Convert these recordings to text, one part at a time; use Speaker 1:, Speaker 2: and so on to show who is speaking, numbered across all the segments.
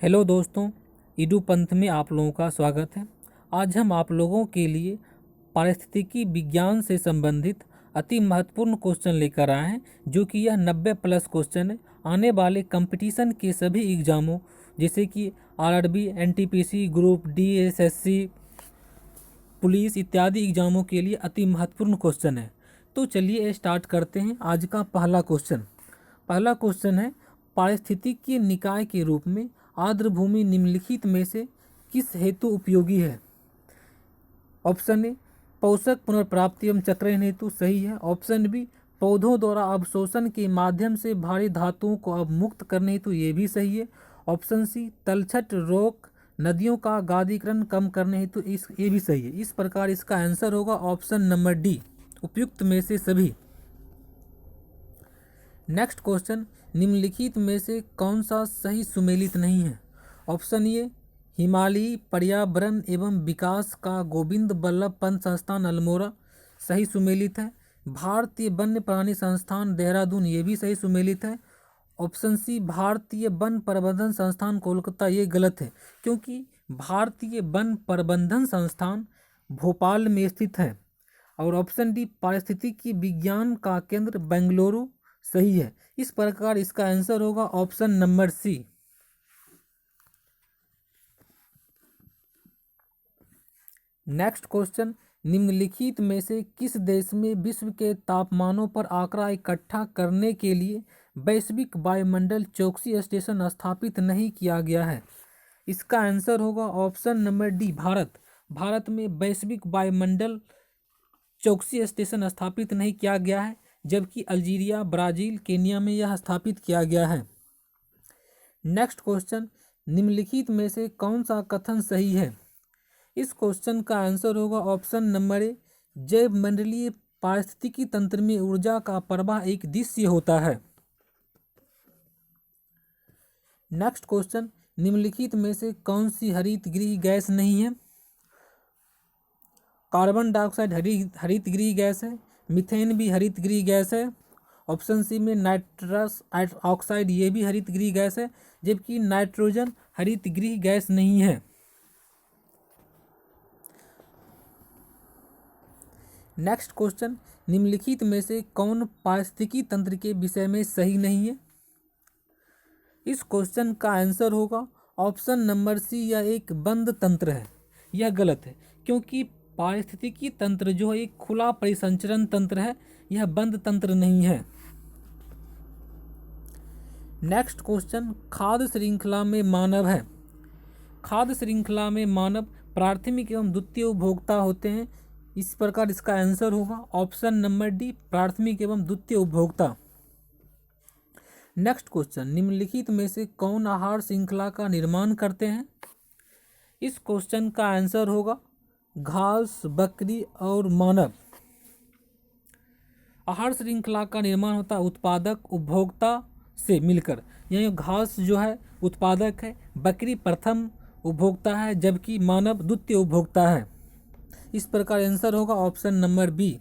Speaker 1: Hello दोस्तों, Edu पंथ में आप लोगों का स्वागत है। आज हम आप लोगों के लिए पारिस्थितिकी विज्ञान से संबंधित अति महत्वपूर्ण क्वेश्चन लेकर आए हैं, जो कि यह 90 प्लस क्वेश्चन है। आने वाले कंपटीशन के सभी एग्जामों जैसे कि RRB, NTPC, group D, SSC, police इत्यादि एग्जामों के लिए अति महत्वपूर्ण क्वेश्चन है। तो चलिए स्टार्ट करते हैं आज का पहला क्वेश्चन। पहला क्वेश्चन है, पारिस्थितिकीय निकाय के रूप में आर्द्रभूमि निम्नलिखित में से किस हेतु उपयोगी है? ऑप्शन ए, पोषक पुनर्प्राप्ति एवं चक्रण हेतु, सही है। ऑप्शन बी, पौधों द्वारा अवशोषण के माध्यम से भारी धातुओं को अवमुक्त करने हेतु, ये भी सही है। ऑप्शन सी, तलछट रोक नदियों का गादीकरण कम करने हेतु, ये भी सही है। इस प्रकार इसका आंसर होगा ऑप्शन नंबर डी, उपयुक्त में से सभी। नेक्स्ट क्वेश्चन, निम्नलिखित में से कौन सा सही सुमेलित नहीं है? ऑप्शन ए, हिमालयी पर्यावरण एवं विकास का गोविंद बल्लभ पंत संस्थान अल्मोड़ा, सही सुमेलित है। भारतीय वन्य प्राणी संस्थान देहरादून, ये भी सही सुमेलित है। ऑप्शन सी, भारतीय वन प्रबंधन संस्थान कोलकाता, ये गलत है, क्योंकि भारतीय वन प्रबंधन संस्थान भोपाल में स्थित है। और ऑप्शन डी, पारिस्थितिकी विज्ञान का केंद्र बेंगलुरु, सही है। इस प्रकार इसका आंसर होगा option number C. Next question, निम्नलिखित में से किस देश में विश्व के तापमानों पर आंकड़ा इकट्ठा करने के लिए वैश्विक वायुमंडल चौकसी स्टेशन स्थापित नहीं किया गया है? इसका आंसर होगा option number D, Bharat. Bharat में वैश्विक वायुमंडल चौकसी स्टेशन स्थापित नहीं किया गया है, जबकि अल्जीरिया, ब्राज़ील, केन्या में यह स्थापित किया गया है। नेक्स्ट क्वेश्चन, निम्नलिखित में से कौन सा कथन सही है? इस क्वेश्चन का आंसर होगा ऑप्शन नंबर ए, जैव मंडलीय पारिस्थितिकी तंत्र में ऊर्जा का प्रवाह एक दिशीय होता है। नेक्स्ट क्वेश्चन, निम्नलिखित में से कौन सी हरित गृह गैस नहीं है? कार्बन डाइऑक्साइड हरित गृह गैस है, मीथेन भी हरित गृह गैस है। ऑप्शन सी में नाइट्रस ऑक्साइड, ये भी हरित गृह गैस है, जबकि नाइट्रोजन हरित गृह गैस नहीं है। नेक्स्ट क्वेश्चन, निम्नलिखित में से कौन पारिस्थितिकी तंत्र के विषय में सही नहीं है? इस क्वेश्चन का आंसर होगा ऑप्शन नंबर सी, यह एक बंद तंत्र है। यह गलत है, क्योंकि पारिस्थितिकी तंत्र जो है एक खुला परिसंचरण तंत्र है, यह बंद तंत्र नहीं है। नेक्स्ट क्वेश्चन, खाद्य श्रृंखला में मानव है। खाद्य श्रृंखला में मानव प्राथमिक एवं द्वितीय उपभोक्ता होते हैं। इस प्रकार इसका आंसर होगा ऑप्शन नंबर डी, प्राथमिक एवं द्वितीय उपभोक्ता। नेक्स्ट क्वेश्चन, निम्नलिखित में से कौन आहार श्रृंखला का निर्माण करते हैं? इस क्वेश्चन का आंसर होगा घास, बकरी और मानव। आहार श्रृंखला का निर्माण होता है उत्पादक उपभोक्ता से मिलकर। यानी घास जो है उत्पादक है, बकरी प्रथम उपभोक्ता है, जबकि मानव द्वितीय उपभोक्ता है। इस प्रकार आंसर होगा option number B.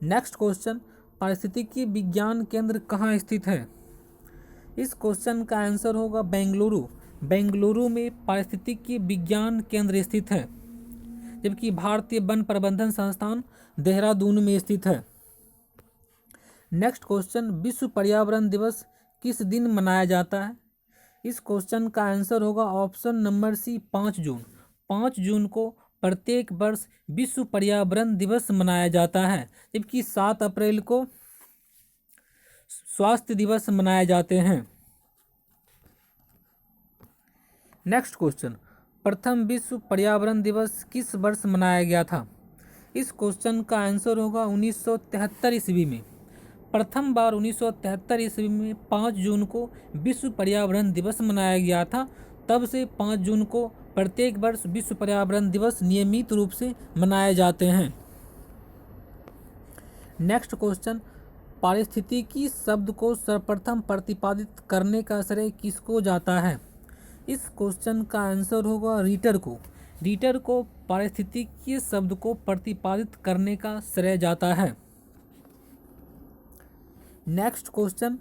Speaker 1: Next question, पारिस्थितिकी विज्ञान केंद्र कहाँ स्थित है? इस क्वेश्चन का आंसर होगा बेंगलुरु। बेंगलुरु में पारिस्थितिकी विज्ञान केंद्र स्थित है, जबकि भारतीय वन प्रबंधन संस्थान देहरादून में स्थित है। नेक्स्ट क्वेश्चन, विश्व पर्यावरण दिवस किस दिन मनाया जाता है? इस क्वेश्चन का आंसर होगा ऑप्शन नंबर सी, 5 जून। 5 जून को प्रत्येक वर्ष विश्व पर्यावरण दिवस मनाया जाता है, जबकि 7 अप्रैल को स्वास्थ्य दिवस मनाए जाते हैं। नेक्स्ट क्वेश्चन, प्रथम विश्व पर्यावरण दिवस किस वर्ष मनाया गया था? इस क्वेश्चन का आंसर होगा 1973 ईस्वी में। प्रथम बार 1973 ईस्वी में 5 जून को विश्व पर्यावरण दिवस मनाया गया था। तब से 5 जून को प्रत्येक वर्ष विश्व पर्यावरण दिवस नियमित रूप से मनाए जाते हैं। नेक्स्ट क्वेश्चन, पारिस्थितिकी शब्द को सर्वप्रथम प्रतिपादित करने का श्रेय किसको जाता है? इस क्वेश्चन का आंसर होगा रीटर को। रीटर को पारिस्थितिकी शब्द को प्रतिपादित करने का श्रेय जाता है। नेक्स्ट क्वेश्चन,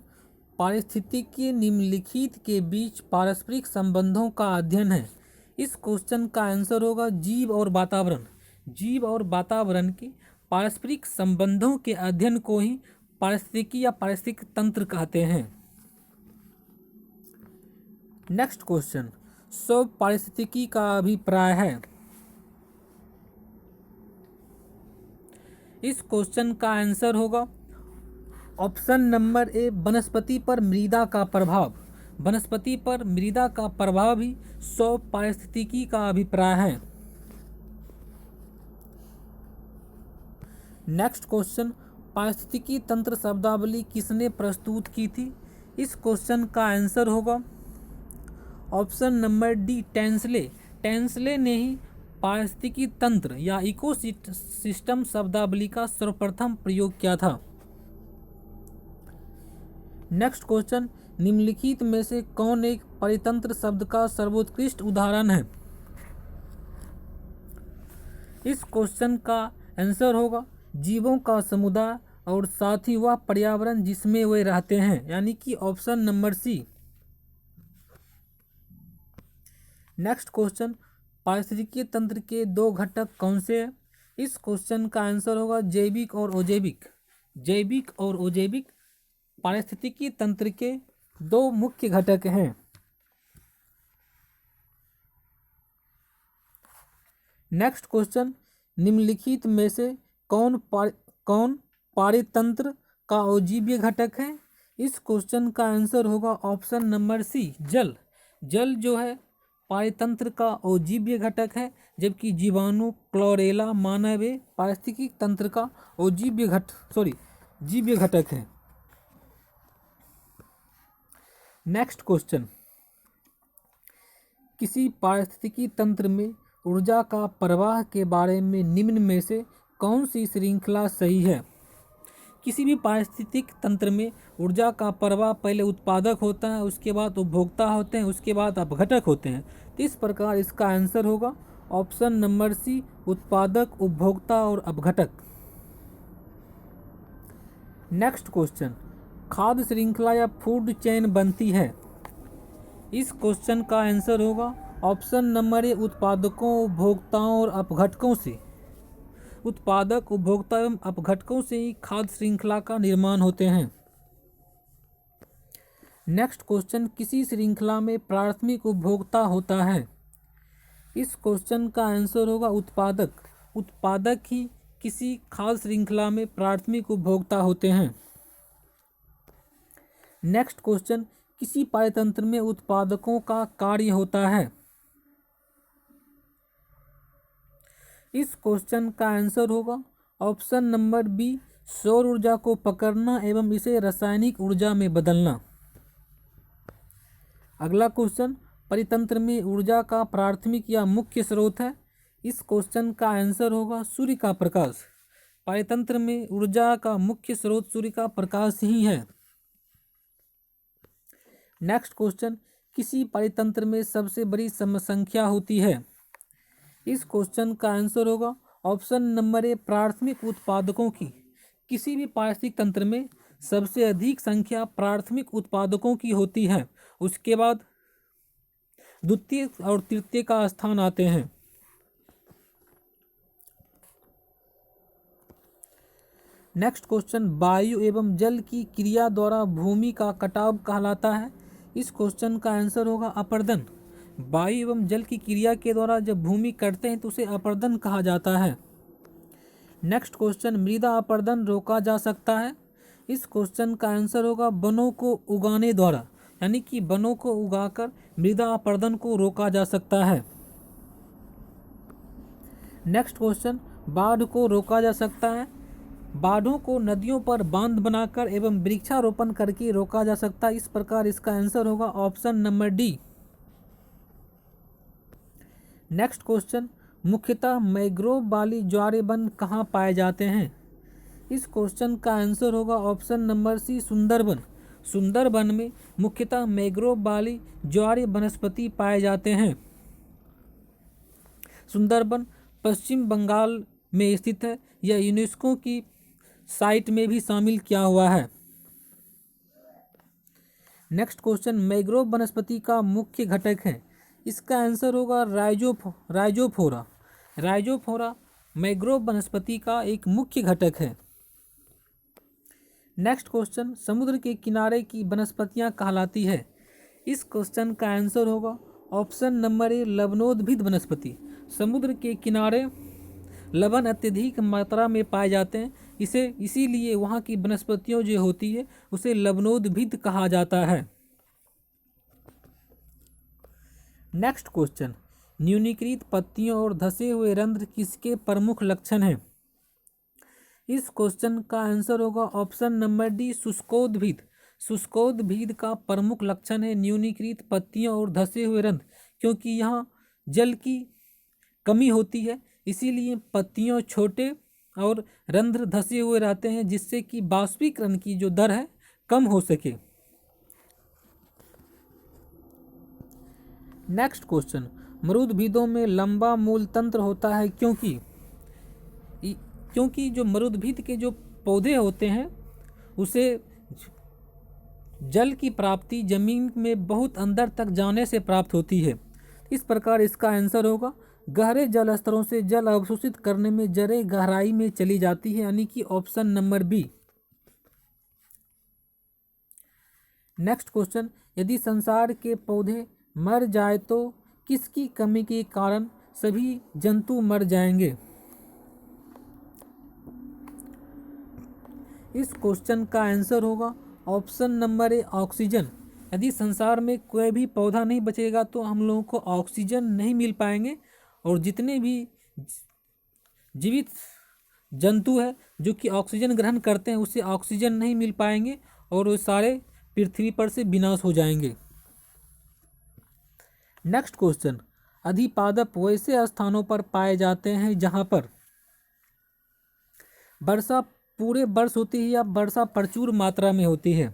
Speaker 1: पारिस्थितिकी निम्नलिखित के बीच पारस्परिक संबंधों का अध्ययन है। इस क्वेश्चन का आंसर होगा जीव और वातावरण। जीव और वातावरण के पारस्परिक संबंधों के अध्ययन को ही पारिस्थितिकी या पारिस्थितिक तंत्र कहते हैं। नेक्स्ट क्वेश्चन, स्व पारिस्थितिकी का अभिप्राय है। इस क्वेश्चन का आंसर होगा ऑप्शन नंबर ए, वनस्पति पर मृदा का प्रभाव। वनस्पति पर मृदा का प्रभाव ही स्व पारिस्थितिकी का अभिप्राय है। नेक्स्ट क्वेश्चन, पारिस्थितिकी तंत्र शब्दावली किसने प्रस्तुत की थी? इस क्वेश्चन का आंसर होगा option number D, Tansley. Tansley ने ही पारिस्थितिकी तंत्र या इकोसिस्टम शब्दावली का सर्वप्रथम प्रयोग किया था। नेक्स्ट क्वेश्चन, निम्नलिखित में से कौन एक परितंत्र शब्द का सर्वोत्कृष्ट उदाहरण है? इस क्वेश्चन का आंसर होगा जीवों का समुदाय और साथ ही वह पर्यावरण जिसमें वे रहते हैं, यानी कि option number C. Next question, पारिस्थितिकी तंत्र के दो घटक कौन से हैं? इस क्वेश्चन का आंसर होगा जैविक और अजैविक। जैविक और अजैविक पारिस्थितिकी तंत्र के दो मुख्य घटक हैं। नेक्स्ट क्वेश्चन, निम्नलिखित में से कौन पारितंत्र का अजीव्य घटक है? इस क्वेश्चन का आंसर होगा ऑप्शन नंबर सी, जल। जल जो है पारितंत्र का अजीव्य घटक है, जबकि जीवाणु, क्लोरेला, मानवीय पारिस्थितिकी तंत्र का जीव्य घटक है। नेक्स्ट क्वेश्चन, किसी पारिस्थितिकी तंत्र में ऊर्जा का प्रवाह के बारे में निम्न में से कौन सी श्रृंखला सही है? किसी भी पारिस्थितिक तंत्र में ऊर्जा का प्रवाह पहले उत्पादक होता है, उसके बाद उपभोक्ता होते हैं, उसके बाद अपघटक होते हैं। तो इस प्रकार इसका आंसर होगा ऑप्शन नंबर सी, उत्पादक, उपभोक्ता और अपघटक। नेक्स्ट क्वेश्चन, खाद्य श्रृंखला या फूड चेन बनती है? इस क्वेश्चन का आंसर होगा ऑप्शन नंबर ए, उत्पादकों, उपभोक्ताओं और अपघटकों से। उत्पादक, उपभोक्ता एवं अपघटकों से ही खाद्य श्रृंखला का निर्माण होते हैं। नेक्स्ट क्वेश्चन, किसी श्रृंखला में प्राथमिक उपभोक्ता होता है? इस क्वेश्चन का आंसर होगा उत्पादक। उत्पादक ही किसी खाद्य श्रृंखला में प्राथमिक उपभोक्ता होते हैं। नेक्स्ट क्वेश्चन, किसी पारितंत्र में उत्पादकों का कार्य होता है? इस क्वेश्चन का आंसर होगा ऑप्शन नंबर बी, सौर ऊर्जा को पकड़ना एवं इसे रासायनिक ऊर्जा में बदलना। अगला क्वेश्चन, परितंत्र में ऊर्जा का प्राथमिक या मुख्य स्रोत है? इस क्वेश्चन का आंसर होगा सूर्य का प्रकाश। परितंत्र में ऊर्जा का मुख्य स्रोत सूर्य का प्रकाश ही है। नेक्स्ट क्वेश्चन, किसी परितंत्र में सबसे बड़ी समसंख्या होती है? इस क्वेश्चन का आंसर होगा ऑप्शन नंबर ए, प्राथमिक उत्पादकों की। किसी भी पारिस्थितिक तंत्र में सबसे अधिक संख्या प्राथमिक उत्पादकों की होती है, उसके बाद द्वितीय और तृतीय का स्थान आते हैं। नेक्स्ट क्वेश्चन, वायु एवं जल की क्रिया द्वारा भूमि का कटाव कहलाता है? इस क्वेश्चन का आंसर होगा अपर्दन। वायु एवं जल की क्रिया के द्वारा जब भूमि कटते हैं तो उसे अपर्दन कहा जाता है। नेक्स्ट क्वेश्चन, मृदा अपर्दन रोका जा सकता है? इस क्वेश्चन का आंसर होगा वनों को उगाने द्वारा, यानी कि वनों को उगाकर मृदा अपर्दन को रोका जा सकता है। नेक्स्ट क्वेश्चन, बाढ़ को रोका जा सकता है? बाढ़ों को नदियों पर बांध बनाकर एवं वृक्षारोपण करके रोका जा सकता है। इस प्रकार इसका आंसर होगा option number D. Next question, मुख्यतः मैंग्रोव वाली ज्वारे वन कहाँ पाए जाते हैं? इस क्वेश्चन का आंसर होगा option number C, Sundarban. Sundarban में मुख्यतः मैंग्रोव वाली ज्वारे वनस्पति पाए जाते हैं। सुंदरबन पश्चिम बंगाल में स्थित है। यह यूनेस्को की साइट में भी शामिल किया हुआ है। नेक्स्ट क्वेश्चन, मैंग्रोव वनस्पति का मुख्य घटक है। इसका आंसर होगा राइजोफोरा। राइजोफोरा मैंग्रोव वनस्पति का एक मुख्य घटक है। नेक्स्ट क्वेश्चन, समुद्र के किनारे की वनस्पतियां कहलाती है। इस क्वेश्चन का आंसर होगा ऑप्शन नंबर ए, लवणोद्भिद वनस्पति। समुद्र के किनारे लवण अत्यधिक मात्रा में पाए जाते हैं, इसीलिए वहाँ की वनस्पतियों जो होती है उसे लवणोद्भिद कहा जाता है। नेक्स्ट क्वेश्चन, न्यूनीकृत पत्तियों और धसे हुए रंध्र किसके प्रमुख लक्षण हैं। इस क्वेश्चन का आंसर होगा ऑप्शन नंबर डी, शुष्कोद्भिद। शुष्कोद्भिद का प्रमुख लक्षण है न्यूनीकृत पत्तियों और धसे हुए रंध्र, क्योंकि यहाँ जल की कमी होती है, इसीलिए पत्तियों छोटे और रंध्र धसे हुए रहते हैं, जिससे कि बाष्पीकरण की जो दर है कम हो सके। नेक्स्ट क्वेश्चन, मरुद्भिदों में लंबा मूल तंत्र होता है क्योंकि जो मरुद्भिद के जो पौधे होते हैं उसे जल की प्राप्ति जमीन में बहुत अंदर तक जाने से प्राप्त होती है। इस प्रकार इसका आंसर होगा गहरे जल स्तरों से जल अवशोषित करने में जड़ें गहराई में चली जाती है, यानी कि option number B. Next question, यदि संसार के पौधे मर जाए तो किसकी कमी के कारण सभी जंतु मर जाएंगे। इस क्वेश्चन का आंसर होगा ऑप्शन नंबर ए, ऑक्सीजन। यदि संसार में कोई भी पौधा नहीं बचेगा तो हम लोगों को ऑक्सीजन नहीं मिल पाएंगे, और जितने भी जीवित जंतु है जो कि ऑक्सीजन ग्रहण करते हैं उसे ऑक्सीजन नहीं मिल पाएंगे और वो सारे पृथ्वी पर से विनाश हो जाएंगे। नेक्स्ट क्वेश्चन, अधिपादप वैसे स्थानों पर पाए जाते हैं जहां पर वर्षा पूरे वर्ष होती है या वर्षा प्रचुर मात्रा में होती है।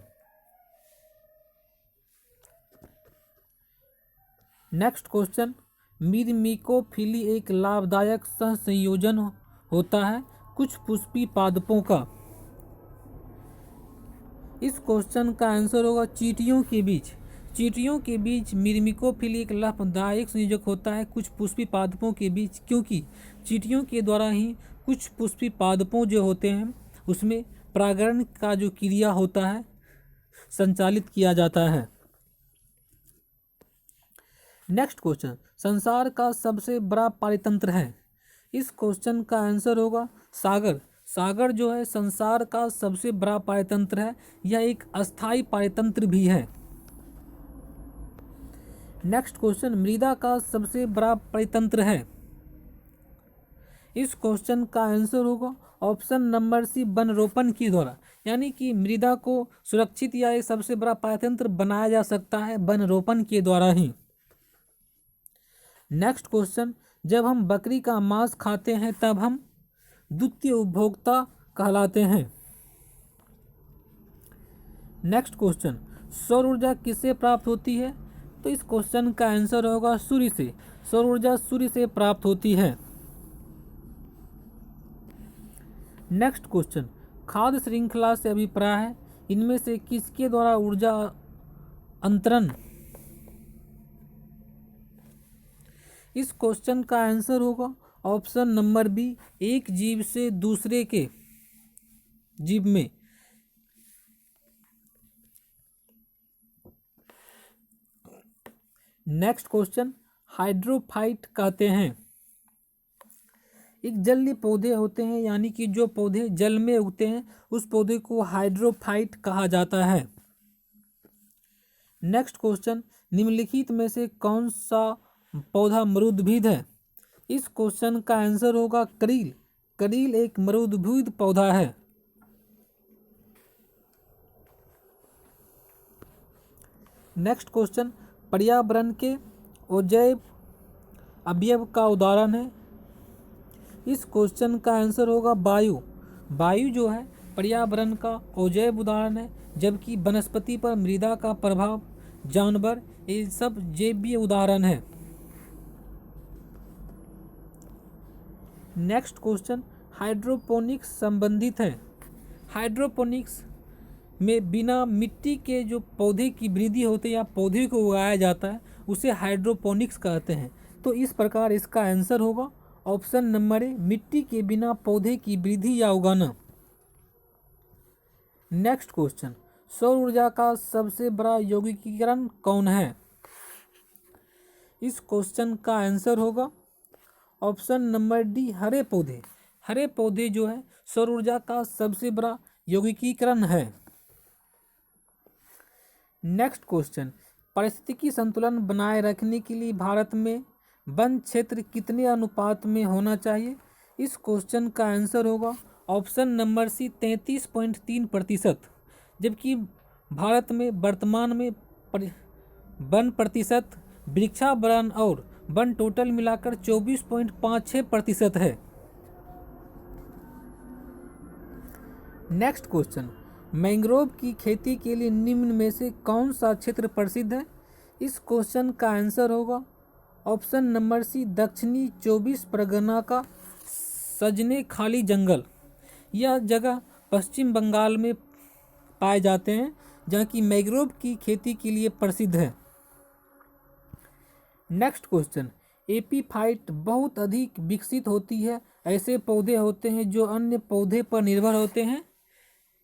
Speaker 1: नेक्स्ट क्वेश्चन, मिरमिकोफिली एक लाभदायक सहसंयोजन होता है कुछ पुष्पी पादपों का। इस क्वेश्चन का आंसर होगा चींटियों के बीच। चींटियों के बीच मिरमिकोफिली एक लाभदायक संयोजक होता है कुछ पुष्पी पादपों के बीच, क्योंकि चींटियों के द्वारा ही कुछ पुष्पी पादपों जो होते हैं उसमें परागण का जो क्रिया होता है संचालित किया जाता है। नेक्स्ट क्वेश्चन, संसार का सबसे बड़ा पारितंत्र है। इस क्वेश्चन का आंसर होगा सागर। सागर जो है संसार का सबसे बड़ा पारितंत्र है, यह एक अस्थायी पारितंत्र भी है। नेक्स्ट क्वेश्चन, मृदा का सबसे बड़ा परितंत्र है। इस क्वेश्चन का आंसर होगा ऑप्शन नंबर सी, वनरोपण के द्वारा, यानी कि मृदा को सुरक्षित या एक सबसे बड़ा पारितंत्र बनाया जा सकता है वनरोपण के द्वारा ही। नेक्स्ट क्वेश्चन, जब हम बकरी का मांस खाते हैं तब हम द्वितीय उपभोक्ता कहलाते हैं। नेक्स्ट क्वेश्चन, सौर ऊर्जा किससे प्राप्त होती है। तो इस क्वेश्चन का आंसर होगा सूर्य से। सौर ऊर्जा सूर्य से प्राप्त होती है। नेक्स्ट क्वेश्चन, खाद्य श्रृंखला से अभिप्राय है इनमें से किसके द्वारा ऊर्जा अंतरण। इस क्वेश्चन का आंसर होगा ऑप्शन नंबर बी, एक जीव से दूसरे के जीव में। नेक्स्ट क्वेश्चन, हाइड्रोफाइट कहते हैं एक जलीय पौधे होते हैं, यानी कि जो पौधे जल में उगते हैं उस पौधे को हाइड्रोफाइट कहा जाता है। नेक्स्ट क्वेश्चन, निम्नलिखित में से कौन सा पौधा मरुद्भिद है। इस क्वेश्चन का आंसर होगा करील। करील एक मरुद्भिद पौधा है। नेक्स्ट क्वेश्चन, पर्यावरण के अजैव अवयव का उदाहरण है। इस क्वेश्चन का आंसर होगा वायु। वायु जो है पर्यावरण का अजैव उदाहरण है, जबकि वनस्पति पर मृदा का प्रभाव, जानवर, ये सब जैवीय उदाहरण है। नेक्स्ट क्वेश्चन, हाइड्रोपोनिक्स संबंधित है। हाइड्रोपोनिक्स में बिना मिट्टी के जो पौधे की वृद्धि होती है या पौधे को उगाया जाता है उसे हाइड्रोपोनिक्स कहते हैं। तो इस प्रकार इसका आंसर होगा ऑप्शन नंबर ए, मिट्टी के बिना पौधे की वृद्धि या उगाना। नेक्स्ट क्वेश्चन, सौर ऊर्जा का सबसे बड़ा यौगिकीकरण कौन है? इस क्वेश्चन का आंसर होगा ऑप्शन नंबर डी, हरे पौधे। हरे पौधे जो है सौर ऊर्जा का सबसे बड़ा यौगिकीकरण है। नेक्स्ट क्वेश्चन, पारिस्थितिकी संतुलन बनाए रखने के लिए भारत में वन क्षेत्र कितने अनुपात में होना चाहिए? इस क्वेश्चन का आंसर होगा ऑप्शन नंबर सी, 33.3%। जबकि भारत में वर्तमान में वन प्रतिशत, वृक्षावरण और वन टोटल मिलाकर 24.56% है। नेक्स्ट क्वेश्चन, मैंग्रोव की खेती के लिए निम्न में से कौन सा क्षेत्र प्रसिद्ध है? इस क्वेश्चन का आंसर होगा ऑप्शन नंबर सी, दक्षिणी 24 परगना का सजने खाली जंगल। यह जगह पश्चिम बंगाल में पाए जाते हैं जहाँ की मैंग्रोव की खेती के लिए प्रसिद्ध है। नेक्स्ट क्वेश्चन, एपीफाइट बहुत अधिक विकसित होती है, ऐसे पौधे होते हैं जो अन्य पौधे पर निर्भर होते हैं।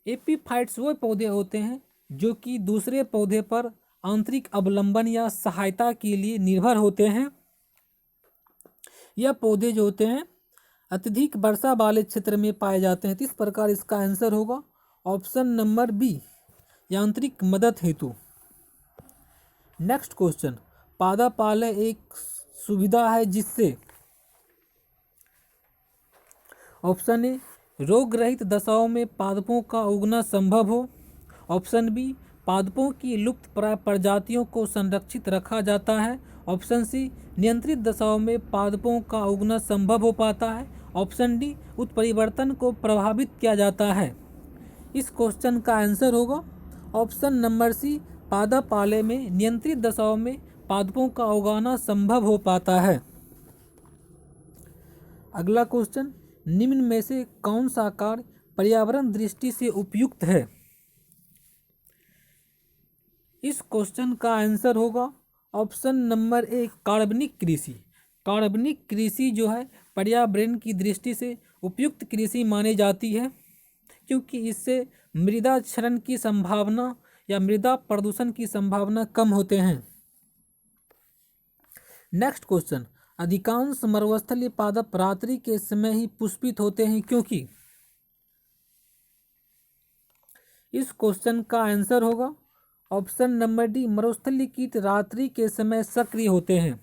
Speaker 1: एपीफाइट्स वो पौधे होते हैं जो कि दूसरे पौधे पर आंतरिक अवलंबन या सहायता के लिए निर्भर होते हैं। यह पौधे जो होते हैं अत्यधिक वर्षा वाले क्षेत्र में पाए जाते हैं। इस प्रकार इसका आंसर होगा ऑप्शन नंबर बी, यांत्रिक मदद हेतु। नेक्स्ट क्वेश्चन, पादपालय एक सुविधा है जिससे ऑप्शन ए, रोग रहित दशाओं में पादपों का उगना संभव हो। ऑप्शन बी, पादपों की लुप्त प्राय प्रजातियों को संरक्षित रखा जाता है। ऑप्शन सी, नियंत्रित दशाओं में पादपों का उगना संभव हो पाता है। ऑप्शन डी, उत्परिवर्तन को प्रभावित किया जाता है। इस क्वेश्चन का आंसर होगा ऑप्शन नंबर सी, पादपालय में नियंत्रित दशाओं में पादपों का उगाना संभव हो पाता है। अगला क्वेश्चन, निम्न में से कौन सा कार्य पर्यावरण दृष्टि से उपयुक्त है? इस क्वेश्चन का आंसर होगा ऑप्शन नंबर ए, कार्बनिक कृषि। कार्बनिक कृषि जो है पर्यावरण की दृष्टि से उपयुक्त कृषि मानी जाती है क्योंकि इससे मृदा क्षरण की संभावना या मृदा प्रदूषण की संभावना कम होते हैं। नेक्स्ट क्वेश्चन, अधिकांश मरुस्थलीय पादप रात्रि के समय ही पुष्पित होते हैं क्योंकि? इस क्वेश्चन का आंसर होगा ऑप्शन नंबर डी, मरुस्थलीय कीट रात्रि के समय सक्रिय होते हैं।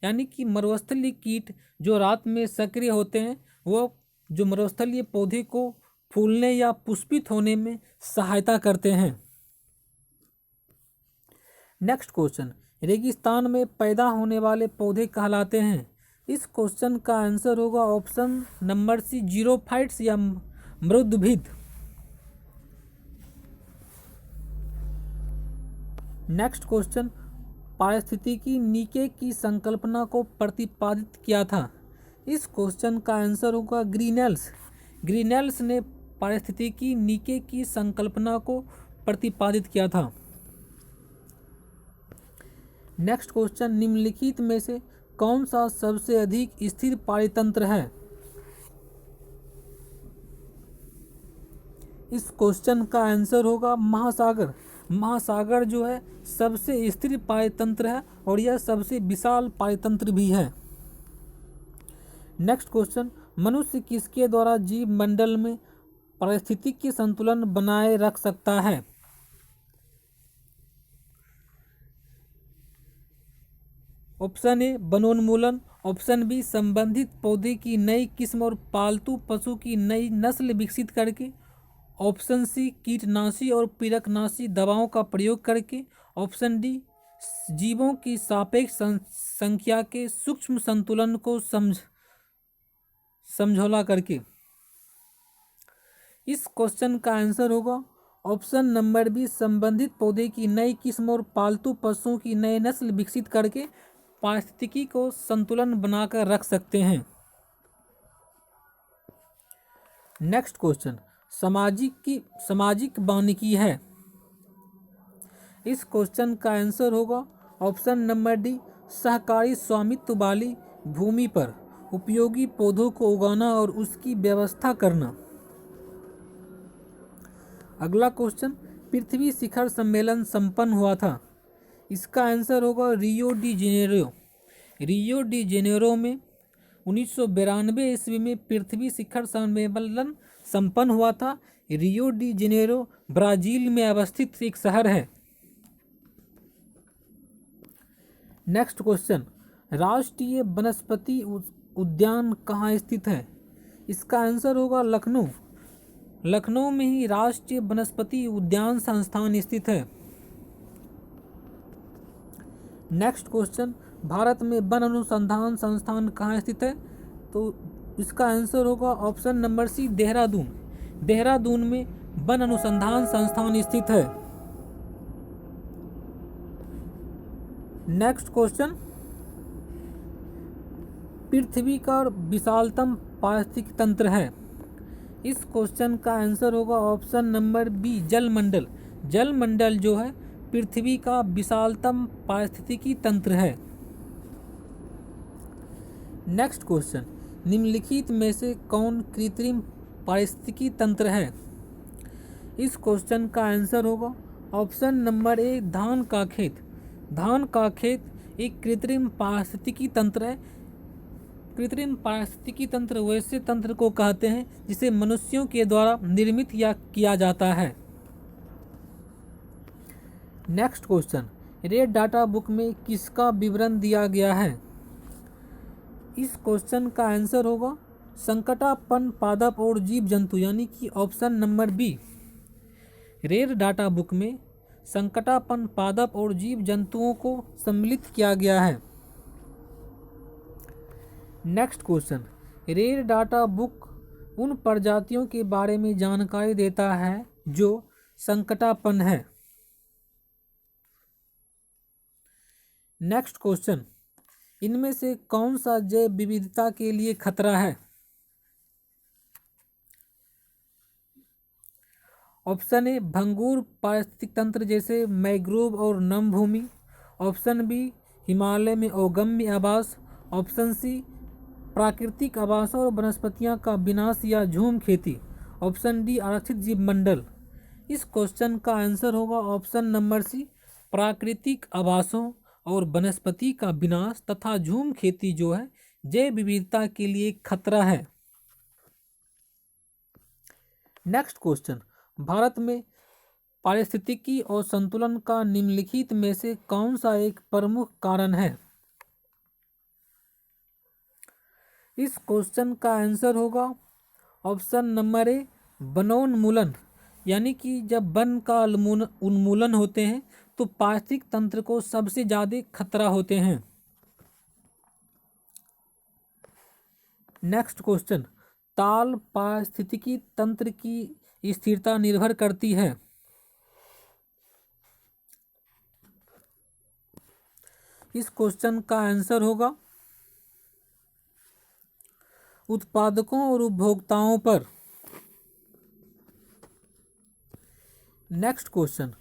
Speaker 1: यानी कि मरुस्थलीय कीट जो रात में सक्रिय होते हैं वो जो मरुस्थलीय पौधे को फूलने या पुष्पित होने में सहायता करते हैं। नेक्स्ट क्वेश्चन, रेगिस्तान में पैदा होने वाले पौधे कहलाते हैं। इस क्वेश्चन का आंसर होगा ऑप्शन नंबर सी, जीरोफाइट्स या मृदुभिद। नेक्स्ट क्वेश्चन, पारिस्थितिकी नीचे की संकल्पना को प्रतिपादित किया था। इस क्वेश्चन का आंसर होगा ग्रीनेल्स। ग्रीनेल्स ने पारिस्थितिकी नीचे की संकल्पना को प्रतिपादित किया था। नेक्स्ट क्वेश्चन, निम्नलिखित में से कौन सा सबसे अधिक स्थिर पारितंत्र है? इस क्वेश्चन का आंसर होगा महासागर। महासागर जो है सबसे स्थिर पारितंत्र है और यह सबसे विशाल पारितंत्र भी है। नेक्स्ट क्वेश्चन, मनुष्य किसके द्वारा जीव मंडल में पारिस्थितिकी संतुलन बनाए रख सकता है? ऑप्शन ए, वनोन्मूलन। ऑप्शन बी, संबंधित पौधे की नई किस्म और पालतू पशु की नई नस्ल विकसित करके। ऑप्शन सी, कीटनाशी और पीड़कनाशी दवाओं का प्रयोग करके। ऑप्शन डी, जीवों की सापेक्ष संख्या के सूक्ष्म संतुलन को समझौला करके। इस क्वेश्चन का आंसर होगा ऑप्शन नंबर बी, संबंधित पौधे की नई किस्म और पालतू पशुओं की नई नस्ल विकसित करके पारिस्थितिकी को संतुलन बनाकर रख सकते हैं। नेक्स्ट क्वेश्चन, सामाजिक वानिकी है। इस क्वेश्चन का आंसर होगा ऑप्शन नंबर डी, सहकारी स्वामित्व वाली भूमि पर उपयोगी पौधों को उगाना और उसकी व्यवस्था करना। अगला क्वेश्चन, पृथ्वी शिखर सम्मेलन संपन्न हुआ था। इसका आंसर होगा Rio de Janeiro. Rio de Janeiro में 1992 ईस्वी में पृथ्वी शिखर सम्मेलन संपन्न हुआ था। रियो डी जेनेरो ब्राजील में अवस्थित एक शहर है। नेक्स्ट क्वेश्चन, राष्ट्रीय वनस्पति उद्यान कहाँ स्थित है? इसका आंसर होगा लखनऊ। लखनऊ में ही राष्ट्रीय वनस्पति उद्यान संस्थान स्थित है। नेक्स्ट क्वेश्चन, भारत में वन अनुसंधान संस्थान कहाँ स्थित है? तो इसका आंसर होगा option number C, Dehradun. Dehradun में वन अनुसंधान संस्थान स्थित है। नेक्स्ट क्वेश्चन, पृथ्वी का विशालतम पारिस्थितिक तंत्र है। इस क्वेश्चन का आंसर होगा ऑप्शन नंबर बी, जलमंडल। जलमंडल जो है पृथ्वी का विशालतम पारिस्थितिकी तंत्र है। नेक्स्ट क्वेश्चन, निम्नलिखित में से कौन कृत्रिम पारिस्थितिकी तंत्र है? इस क्वेश्चन का आंसर होगा ऑप्शन नंबर ए, धान का खेत। धान का खेत एक कृत्रिम पारिस्थितिकी तंत्र है। कृत्रिम पारिस्थितिकी तंत्र वैसे तंत्र को कहते हैं जिसे मनुष्यों के द्वारा निर्मित या किया जाता है। Next question, red data book में किसका विवरण दिया गया है? इस क्वेश्चन का आंसर होगा संकटापन्न पादप और जीव जंतु, यानी कि option number B. Red data book में संकटापन्न पादप और जीव जंतुओं को सम्मिलित किया गया है। Next question, red data book उन प्रजातियों के बारे में जानकारी देता है जो संकटापन्न है। नेक्स्ट क्वेश्चन, इनमें से कौन सा जैव विविधता के लिए खतरा है? ऑप्शन ए, भंगुर पारिस्थितिक तंत्र जैसे मैंग्रोव और नम भूमि। ऑप्शन बी, हिमालय में अगम्य आवास। ऑप्शन सी, प्राकृतिक आवासों और वनस्पतियों का विनाश या झूम खेती। ऑप्शन डी, आरक्षित जीव मंडल। इस क्वेश्चन का आंसर होगा ऑप्शन नंबर सी, प्राकृतिक आवासों और वनस्पति का विनाश तथा झूम खेती जो है जैव विविधता के लिए खतरा है। नेक्स्ट क्वेश्चन, भारत में पारिस्थितिकी और संतुलन का निम्नलिखित में से कौन सा एक प्रमुख कारण है? इस क्वेश्चन का आंसर होगा ऑप्शन नंबर ए, वनोन्मूलन। यानी कि जब वन का उन्मूलन होते हैं तो पारिस्थितिक तंत्र को सबसे ज़्यादा खतरा होते हैं। नेक्स्ट क्वेश्चन, ताल पारिस्थितिकी तंत्र की स्थिरता निर्भर करती है। इस क्वेश्चन का आंसर होगा उत्पादकों और उपभोक्ताओं पर। नेक्स्ट क्वेश्चन,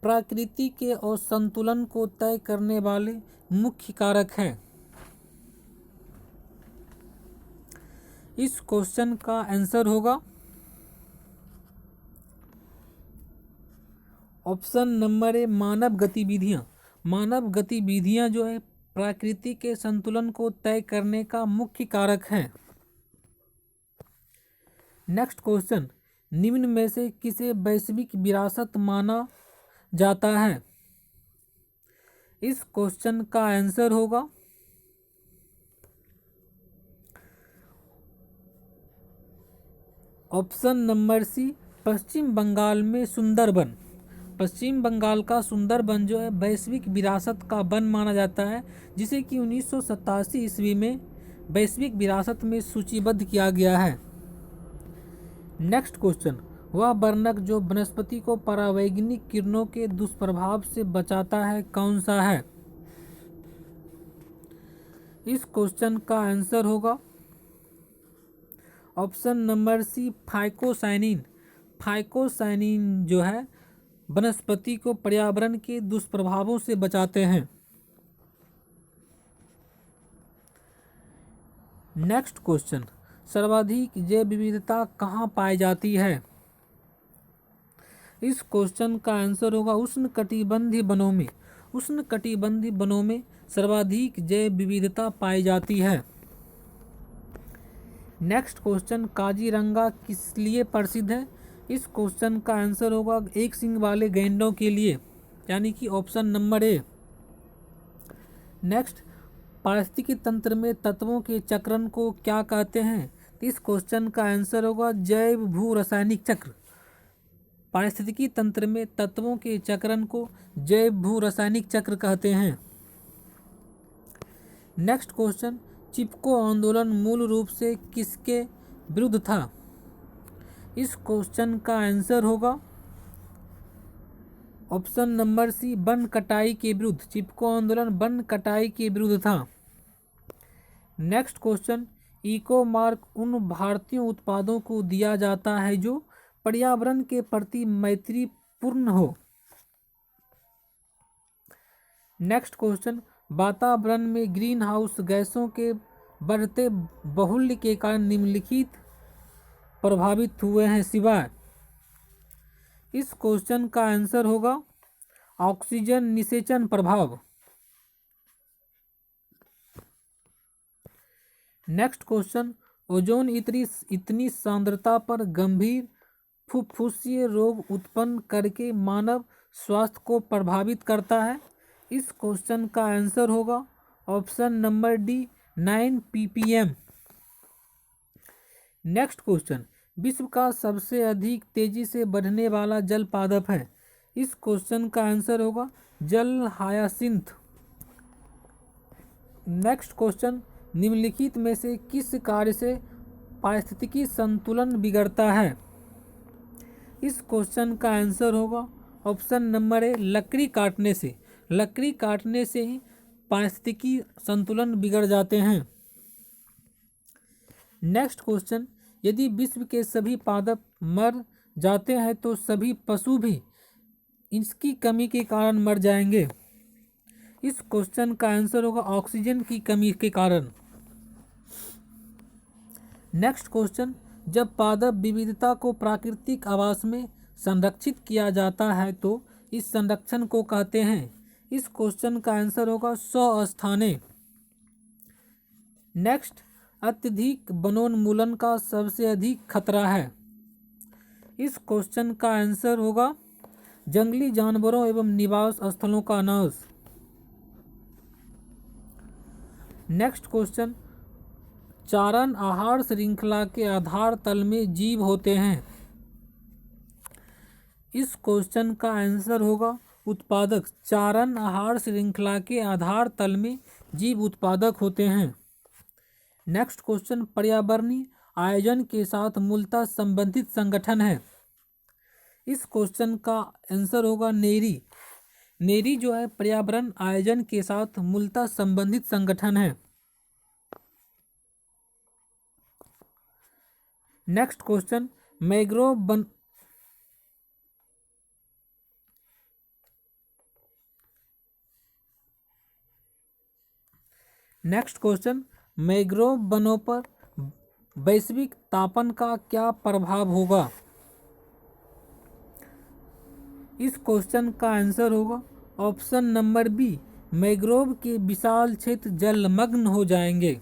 Speaker 1: प्रकृति के असंतुलन को तय करने वाले मुख्य कारक हैं। इस क्वेश्चन का आंसर होगा ऑप्शन नंबर ए, मानव गतिविधियां। मानव गतिविधियां जो है प्रकृति के संतुलन को तय करने का मुख्य कारक है। नेक्स्ट क्वेश्चन, निम्न में से किसे वैश्विक विरासत माना जाता है? इस क्वेश्चन का आंसर होगा ऑप्शन नंबर सी, पश्चिम बंगाल में सुंदरबन। पश्चिम बंगाल का सुंदरबन जो है वैश्विक विरासत का वन माना जाता है, जिसे कि 1987 ईस्वी में वैश्विक विरासत में सूचीबद्ध किया गया है। नेक्स्ट क्वेश्चन, वह वर्णक जो वनस्पति को परावैज्ञानिक किरणों के दुष्प्रभाव से बचाता है कौन सा है? इस क्वेश्चन का आंसर होगा option number C, phycocyanin. Phycocyanin जो है वनस्पति को पर्यावरण के दुष्प्रभावों से बचाते हैं। नेक्स्ट क्वेश्चन, सर्वाधिक जैव विविधता कहाँ पाई जाती है? इस क्वेश्चन का आंसर होगा उष्णकटिबंधीय वनों में। उष्णकटिबंधीय वनों में सर्वाधिक जैव विविधता पाई जाती है। नेक्स्ट क्वेश्चन, काजीरंगा किस लिए प्रसिद्ध है? इस क्वेश्चन का आंसर होगा एक सींग वाले गैंडों के लिए, यानी कि ऑप्शन नंबर ए। नेक्स्ट, पारिस्थितिकी तंत्र में तत्वों के चक्रण को क्या कहते हैं? इस क्वेश्चन का आंसर होगा जैव भू रासायनिक चक्र। पारिस्थितिकी तंत्र में तत्वों के चक्रण को जैव भू रासायनिक चक्र कहते हैं। नेक्स्ट क्वेश्चन, चिपको आंदोलन मूल रूप से किसके विरुद्ध था? इस क्वेश्चन का आंसर होगा ऑप्शन नंबर सी, वन कटाई के विरुद्ध। चिपको आंदोलन वन कटाई के विरुद्ध था। नेक्स्ट क्वेश्चन, इको मार्क उन भारतीय उत्पादों को दिया जाता है जो पर्यावरण के प्रति मैत्रीपूर्ण हो। नेक्स्ट क्वेश्चन, वातावरण में ग्रीन हाउस गैसों के बढ़ते बाहुल्य के कारण निम्नलिखित प्रभावित हुए हैं सिवाय। इस क्वेश्चन का आंसर होगा ऑक्सीजन निषेचन प्रभाव। नेक्स्ट क्वेश्चन, ओजोन इतनी सांद्रता पर गंभीर फुफ्फुसीय रोग उत्पन्न करके मानव स्वास्थ्य को प्रभावित करता है। इस क्वेश्चन का आंसर होगा option number D, 9 ppm। Next question, विश्व का सबसे अधिक तेजी से बढ़ने वाला जल पादप है। इस क्वेश्चन का आंसर होगा जल हायासिंथ। नेक्स्ट क्वेश्चन, निम्नलिखित में से किस कार्य से पारिस्थितिकी संतुलन बिगड़ता है? इस क्वेश्चन का आंसर होगा ऑप्शन नंबर ए, लकड़ी काटने से। लकड़ी काटने से ही पारिस्थितिकी संतुलन बिगड़ जाते हैं। नेक्स्ट क्वेश्चन, यदि विश्व के सभी पादप मर जाते हैं तो सभी पशु भी इसकी कमी के कारण मर जाएंगे। इस क्वेश्चन का आंसर होगा ऑक्सीजन की कमी के कारण। नेक्स्ट क्वेश्चन, जब पादप विविधता को प्राकृतिक आवास में संरक्षित किया जाता है तो इस संरक्षण को कहते हैं। इस क्वेश्चन का आंसर होगा स्वस्थाने। नेक्स्ट, अत्यधिक वनोन्मूलन का सबसे अधिक खतरा है। इस क्वेश्चन का आंसर होगा जंगली जानवरों एवं निवास स्थलों का नाश। नेक्स्ट क्वेश्चन, चारण आहार श्रृंखला के आधार तल में जीव होते हैं। इस क्वेश्चन का आंसर होगा उत्पादक। चारण आहार श्रृंखला के आधार तल में जीव उत्पादक होते हैं। नेक्स्ट क्वेश्चन, पर्यावरणीय आयोजन के साथ मूलतः संबंधित संगठन है। इस क्वेश्चन का आंसर होगा नेरी। नेरी जो है पर्यावरण आयोजन के साथ मूलतः संबंधित संगठन है। नेक्स्ट क्वेश्चन, मैंग्रोव वनों पर वैश्विक तापन का क्या प्रभाव होगा? इस क्वेश्चन का आंसर होगा ऑप्शन नंबर बी, मैंग्रोव के विशाल क्षेत्र जलमग्न हो जाएंगे।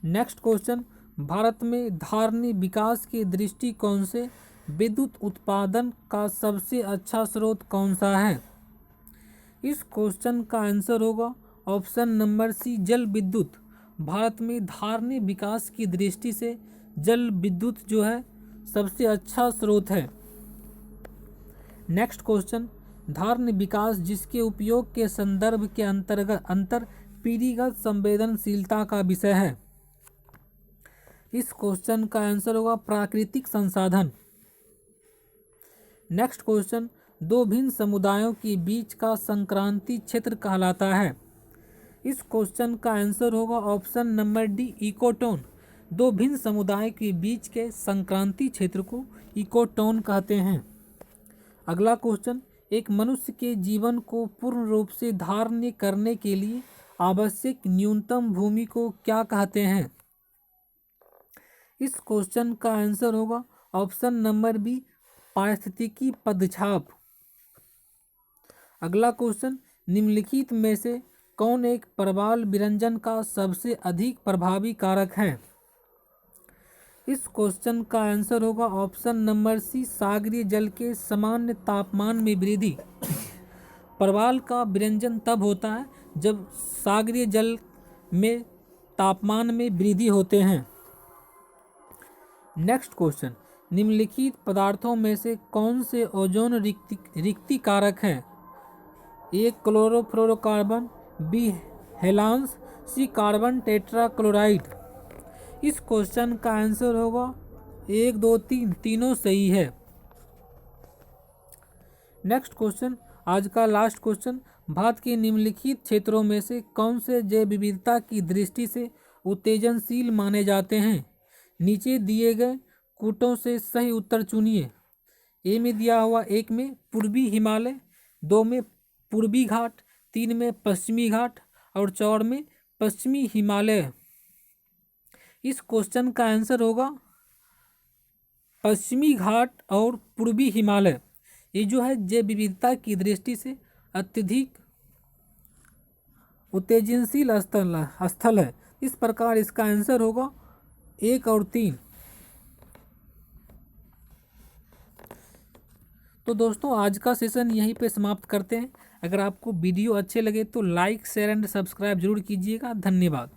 Speaker 1: नेक्स्ट क्वेश्चन, भारत में धारणीय विकास के दृष्टिकोण से विद्युत उत्पादन का सबसे अच्छा स्रोत कौन सा है? इस क्वेश्चन का आंसर होगा ऑप्शन नंबर सी, जल विद्युत। भारत में धारणीय विकास की दृष्टि से जल विद्युत जो है सबसे अच्छा स्रोत है। नेक्स्ट क्वेश्चन, धारणीय विकास जिसके उपयोग के संदर्भ के अंतर्गत अंतर पीढ़ीगत संवेदनशीलता का विषय है। इस क्वेश्चन का आंसर होगा प्राकृतिक संसाधन। नेक्स्ट क्वेश्चन, दो भिन्न समुदायों के बीच का संक्रांति क्षेत्र कहलाता है। इस क्वेश्चन का आंसर होगा ऑप्शन नंबर डी, इकोटोन। दो भिन्न समुदाय के बीच के संक्रांति क्षेत्र को इकोटोन कहते हैं। अगला क्वेश्चन, एक मनुष्य के जीवन को पूर्ण रूप से धारण करने के लिए आवश्यक न्यूनतम भूमि को क्या कहते हैं? इस क्वेश्चन का आंसर होगा ऑप्शन नंबर बी, पारिस्थितिकी पदछाप। अगला क्वेश्चन, निम्नलिखित में से कौन एक प्रवाल विरंजन का सबसे अधिक प्रभावी कारक है? इस क्वेश्चन का आंसर होगा ऑप्शन नंबर सी, सागरीय जल के सामान्य तापमान में वृद्धि। प्रवाल का विरंजन तब होता है जब सागरीय जल में तापमान में वृद्धि होते हैं। नेक्स्ट क्वेश्चन, निम्नलिखित पदार्थों में से कौन से ओजोन रिक्ति कारक हैं? ए क्लोरोफ्लोरोकार्बन, बी हेलांस, सी कार्बन टेट्राक्लोराइड। इस क्वेश्चन का आंसर होगा 1, 2, 3 तीनों सही है। नेक्स्ट क्वेश्चन, आज का लास्ट क्वेश्चन, भारत के निम्नलिखित क्षेत्रों में से कौन से जैव विविधता की दृष्टि से उत्तेजनशील माने जाते हैं? नीचे दिए गए कूटों से सही उत्तर चुनिए। ए में दिया हुआ 1 में पूर्वी हिमालय, 2 में पूर्वी घाट, 3 में पश्चिमी घाट और 4 में पश्चिमी हिमालय। इस क्वेश्चन का आंसर होगा पश्चिमी घाट और पूर्वी हिमालय। ये जो है जैव विविधता की दृष्टि से अत्यधिक उत्तेजनशील स्थल है। इस प्रकार इसका आंसर होगा 1 और 3। तो दोस्तों आज का सेशन यहीं पे समाप्त करते हैं। अगर आपको वीडियो अच्छे लगे तो लाइक, शेयर एंड सब्सक्राइब जरूर कीजिएगा। धन्यवाद।